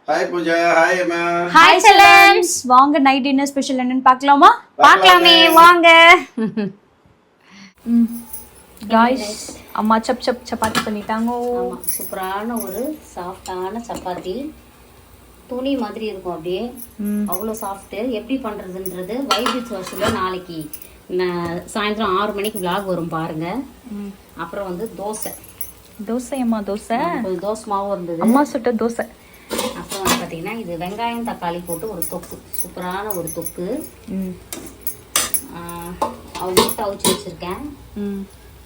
Hi Pooja, hi அம்மா. Hi செல்லம்ஸ். வாங்க night dinner special என்னன்னு பார்க்கலாமா? பார்க்கலாமே வாங்க. गाइस அம்மா சப்பாத்தி பண்ணிட்டாங்க. ஆமா, சூப்பரான ஒரு சாஃப்டான சப்பாத்தி. துணி மாதிரி இருக்கும் அப்படியே. அவ்வளோ சாஃப்ட். எப்படி பண்றதுன்றது வைபிஸ் வாஷில் நாளைக்கு சாயந்தரம் 6 மணிக்கு vlog வரும் பாருங்க. அப்புறம் வந்து தோசை அம்மா தோசை மாவும் இருந்தது. அம்மா சுட்ட தோசை. அப்புறம் வந்து பார்த்தீங்கன்னா இது வெங்காயம் தக்காளி போட்டு ஒரு தொக்கு, சூப்பரான ஒரு தொக்கு. அவங்க அவிச்சு வச்சிருக்கேன்.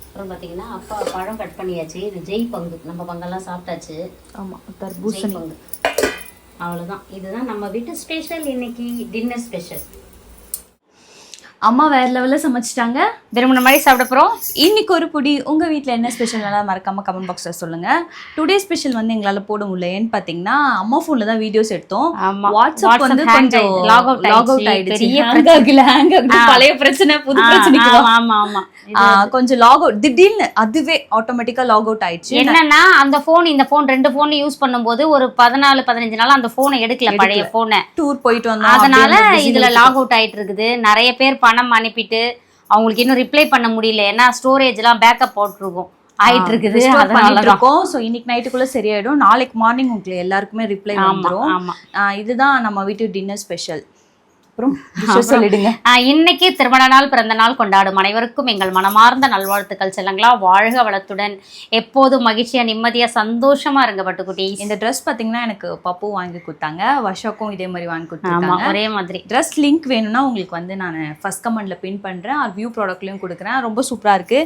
அப்புறம் பார்த்தீங்கன்னா அப்பா பழம் கட் பண்ணியாச்சு. இது ஜெய் பங்கு, நம்ம பங்கெல்லாம் சாப்பிட்டாச்சு. ஆமாம், தர்பூசணி பங்கு. அவ்வளோதான். இதுதான் நம்ம வீட்டு ஸ்பெஷல். இன்னைக்கு டின்னர் ஸ்பெஷல். அம்மா வேற லெவலில் சமைச்சிட்டாங்க. விரும்பின மாதிரி சாப்பிட போகிறோம். இன்னைக்கு ஒரு புடி. உங்கள் வீட்டில் என்ன ஸ்பெஷல் வேணாலும் மறக்காம கமெண்ட் பாக்ஸில் சொல்லுங்கள். டுடே ஸ்பெஷல் வந்து எங்களால் போட முடியல. ஏன்னு பார்த்தீங்கன்னா அம்மா ஃபோனில் தான் வீடியோஸ் எடுத்தோம். வாட்ஸ்அப் வந்து கொஞ்சம் லாக் அவுட் ஆயிடுச்சு. பழைய பிரச்சனை புது பிரச்சனைக்கு கொஞ்சம் லாக் அவுட் திடீர்னு அதுவே ஆட்டோமேட்டிக்காக லாக் அவுட் ஆயிடுச்சு. என்னன்னா அந்த ஃபோன் இந்த ஃபோன் 2 ஃபோன் யூஸ் பண்ணும்போது ஒரு 14-15 நாள் அந்த ஃபோனை எடுக்கல, பழைய ஃபோனை. டூர் போயிட்டு வந்தோம், அதனால இதுல லாக் அவுட் ஆயிட்டு இருக்குது. நிறைய பேர் பணம் அனுப்பிட்டு அவங்களுக்கு இன்னும் ரிப்ளை பண்ண முடியல. ஏன்னா ஸ்டோரேஜ் எல்லாம் பேக்கப் போட்டுருக்கும் ஆயிட்டு இருக்குது. ஸோ இன்னைக்கு நைட்டுக்குள்ள சரியாயிடும். நாளைக்கு மார்னிங் உங்களுக்கு எல்லாருக்குமே ரிப்ளை வந்துடும். இதுதான் நம்ம வீட்டு டின்னர் ஸ்பெஷல். சொல்லிடுங்க. இன்னைக்கு திருமண நாள், பிறந்த நாள் கொண்டாடும் அனைவருக்கும் எங்கள் மனமார்ந்த நல்வாழ்த்துக்கள். செல்லங்களா, வாழ்க வளத்துடன் எப்போதும் மகிழ்ச்சியா நிம்மதியா சந்தோஷமா இருங்க பட்டுக்குட்டி. இந்த ட்ரெஸ் பாத்தீங்கன்னா எனக்கு பப்பு வாங்கி கொடுத்தாங்க. வர்ஷாக்கும் இதே மாதிரி வாங்கி கொடுத்தாங்க. ஒரே மாதிரி ட்ரெஸ் லிங்க் வேணும்னா உங்களுக்கு வந்து நான் ஃபர்ஸ்ட் கமெண்ட்ல பின் பண்றேன். ரிவ்யூ ப்ராடக்ட்லயும் கொடுக்குறேன். ரொம்ப சூப்பரா இருக்கு.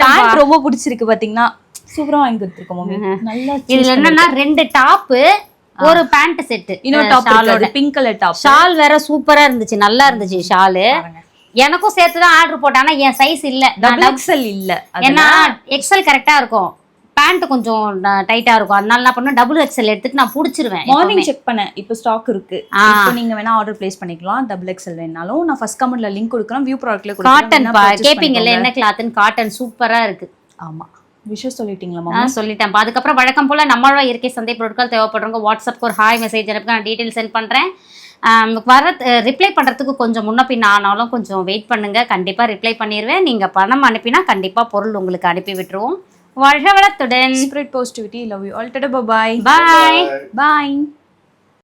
பேண்ட் ரொம்ப பிடிச்சிருக்கு. பாத்தீங்கன்னா சூப்பரா வாங்கி கொடுத்துருக்கோம் மம்மி. நல்லா. இதுல என்னன்னா 2 டாப்பு, ஒரு பேண்ட் செட், இன்னொரு top pink colour top. Shawl வேற சூப்பரா இருந்துச்சு, நல்லா இருந்துச்சு ஷாலு. எனக்கும் சேர்த்து தான் ஆர்டர் போட்டேன். ஆனா என் சைஸ் இல்ல, எக்ஸல் இல்ல. ஏன்னா எக்ஸல் கரெக்டா இருக்கும், பேண்ட் கொஞ்சம் டைட்டா இருக்கும். அதனால நான் பண்ண டபுள் எக்ஸல் எடுத்துட்டு நான் புடிச்சிருவேன். மார்னிங் செக் பண்ணேன், இப்போ ஸ்டாக் இருக்கு. இப்போ நீங்க வேணா ஆர்டர் பிளேஸ் பண்ணிக்கலாம். டபுள் எக்ஸல் வேணாலும் நான் ஃபர்ஸ்ட் கமெண்ட்ல லிங்க் கொடுக்குறேன். வியூ ப்ராடக்ட்ல காட்டன் கேப்பீங்கல்ல, என்ன கிளாத்னு காட்டன் சூப்பரா இருக்கு. ஆமா, விஷயம் சொல்லிட்டீங்களா? சொல்லிட்டேன். அதுக்கப்புறம் வழக்கம் போல நம்மளோட இயற்கை சந்தை பொருட்கள் தேவைப்படுறவங்க வாட்ஸ்அப்க்கு ஒரு ஹாய் மெசேஜ் அனுப்பி நான் டீட்டெயில் சென்ட் பண்ணுறேன். ரிப்ளை பண்ணுறதுக்கு கொஞ்சம் முன்ன பின்ன ஆனாலும் கொஞ்சம் வெயிட் பண்ணுங்க. கண்டிப்பாக ரிப்ளை பண்ணிடுவேன். நீங்கள் பணம் அனுப்பினா கண்டிப்பாக பொருள் உங்களுக்கு அனுப்பி விட்டுருவோம். வாழ்க வளத்துடன். Spirit positivity. Love you all. Tata, bye bye bye.